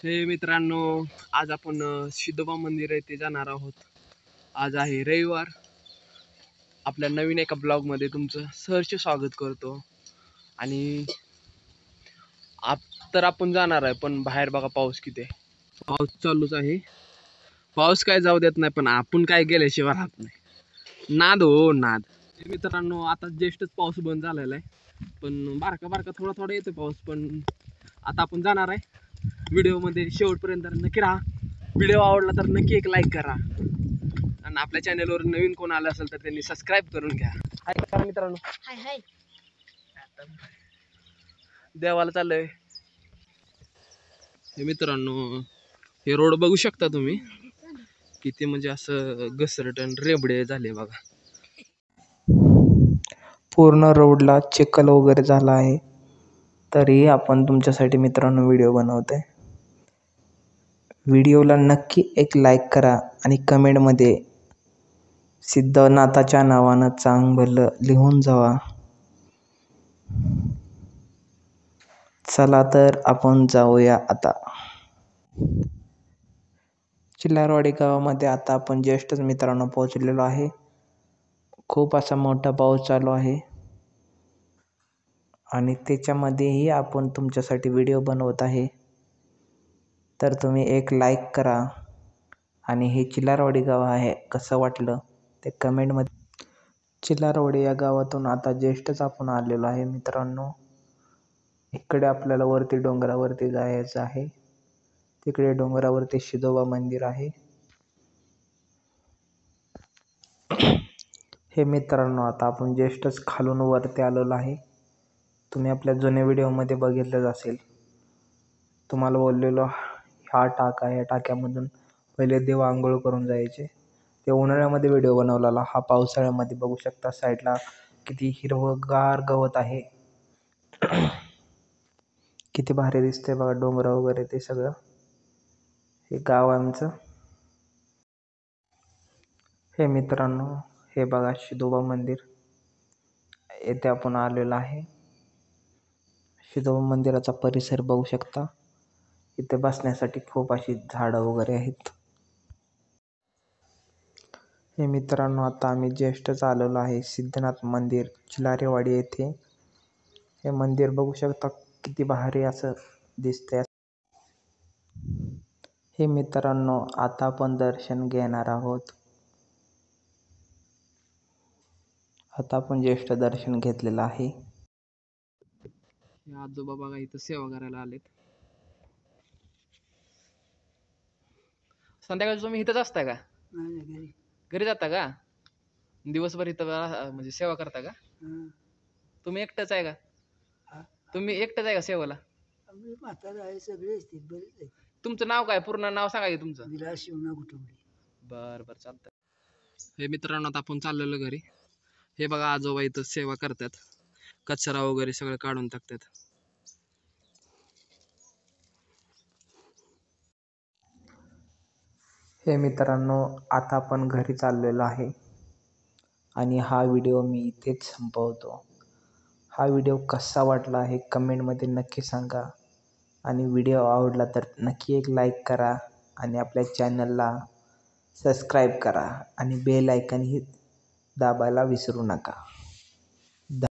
हे मित्रांनो, आज आपण सिद्धोबा मंदिर येथे जाणार आहोत. आज आहे रविवार. आपल्या नवीन एका ब्लॉगमध्ये तुमचं सहर्ष स्वागत करतो. आणि तर आपण जाणार आहे, पण बाहेर बघा पाऊस किती आहे. पाऊस चालूच आहे. पाऊस काय जाऊ देत नाही, पण आपण काय गेल्याशिवाय राहत नाही. नाद हो नाद. हे मित्रांनो, आता ज्येष्ठच पाऊस बंद झालेला आहे, पण बारका बारका थोडा थोडा येतो पाऊस. पण आता आपण जाणार आहे. व्हिडिओमध्ये शेवटपर्यंत नक्की राहा. व्हिडिओ आवडला तर नक्की एक लाईक करा, आणि आपल्या चॅनलवर नवीन कोण आलं असेल तर त्यांनी सबस्क्राईब करून घ्या. हाय करा मित्रांनो. हाय हाय. देवाला चाललंय. हे मित्रांनो, हे रोड बघू शकता तुम्ही, किती म्हणजे असं घसरटन रेबडे झाले बघा. पूर्ण रोडला चिखल वगैरे झाला आहे, तरीही आपण तुमच्यासाठी मित्रांनो व्हिडिओ बनवतोय. व्हिडिओला नक्की एक लाईक करा आणि कमेंटमध्ये सिद्धनाथाच्या नावानं चांग भलं लिहून जावा. चला तर आपण जाऊया आता. चिल्लारवाडी गावामध्ये आता आपण ज्येष्ठच मित्रांनो पोहोचलेलो आहे. खूप असा मोठा पाऊस चालू आहे आणि त्याच्यामध्येही आपण तुमच्यासाठी व्हिडिओ बनवत आहे. तर तुम्ही एक लाईक करा आणि हे चिल्लारवाडी गाव आहे कसं वाटलं ते कमेंटमध्ये. चिल्लारवाडी या गावातून आता ज्येष्ठच आपण आलेलो आहे मित्रांनो. इकडे आपल्याला वरती डोंगरावरती जायचं आहे. तिकडे डोंगरावरती सिद्धोबा मंदिर आहे. हे मित्रांनो, आता आपण ज्येष्ठच खालून वरती आलेलो आहे. तुम्ही आपल्या जुन्या व्हिडिओमध्ये बघितलंच असेल. तुम्हाला बोललेलो हा टाका, या टाक्यामधून पहिले देव आंघोळ करून जायचे. ते उन्हाळ्यामध्ये व्हिडिओ बनवलेला. हा पावसाळ्यामध्ये बघू शकता साईडला किती हिरवंगार गवत आहे. किती भारी दिसतंय बघा, डोंगर वगैरे ते सगळं. हे गाव आमचं. हे मित्रांनो, हे बघा सिद्धोबा मंदिर, येथे आपण आलेलो आहे. सिद्धोबा मंदिराचा परिसर बघू शकता. इथे बसण्यासाठी खूप अशी झाडं वगैरे आहेत. हे मित्रांनो, आता आम्ही ज्येष्ठच आलेलो आहे सिद्धनाथ मंदिर चिल्लारेवाडी येथे. हे मंदिर बघू शकता किती भारी असं दिसतंय. हे मित्रांनो, आता आपण दर्शन घेणार आहोत. आता आपण ज्येष्ठ दर्शन घेतलेलं आहे. आजोबा बघा इथं सेवा करायला आलेत. संध्याकाळी तुम्ही इथंच असता का? घरी जाता का? दिवसभर इथं म्हणजे सेवा करता का? तुम्ही एकटंच आहे का? तुम्ही एकटंच आहे का सेवेला? तुमचं नाव काय? पूर्ण नाव सांगा की तुमचं. विलास शिवना कुटुंबी. बर चालतंय. हे मित्रांनो, आता आपण चाललेलो घरी. हे बघा आजोबा इथं सेवा करतात. कचरा वगैरे सगळं काढून टाकतात. हे मित्रांनो, आता आपण घरी चाललेलो आहे आणि हा व्हिडिओ मी इथेच संपवतो. हा व्हिडिओ कसा वाटला हे कमेंटमध्ये नक्की सांगा, आणि व्हिडिओ आवडला तर नक्की एक लाईक करा आणि आपल्या चॅनलला सबस्क्राईब करा आणि बेल आयकॉनही दाबायला विसरू नका.